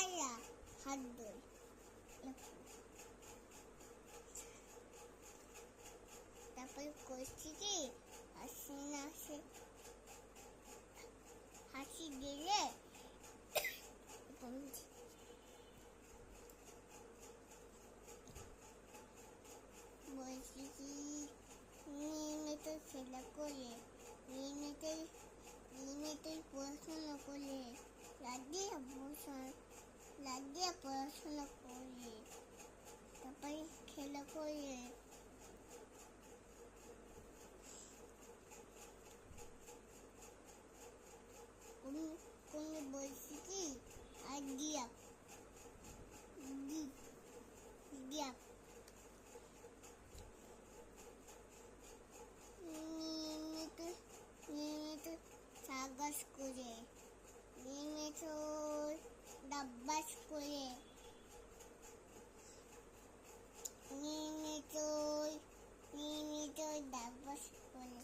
পায়রা হাত ধরে তারপরে করছি কি হাসি দিলে বলছি কি নিয়মিত খেলা করে নিয়মিত পড়াশোনা করে লাগিয়ে পড়াশোনা করে তারপরে খেলা করে কোন বলছি কি আইডিয়া নিয়মিত সাবাস করে নিয়মিত ডাব্বাস করে নিয়মিত ডাব্বাস করে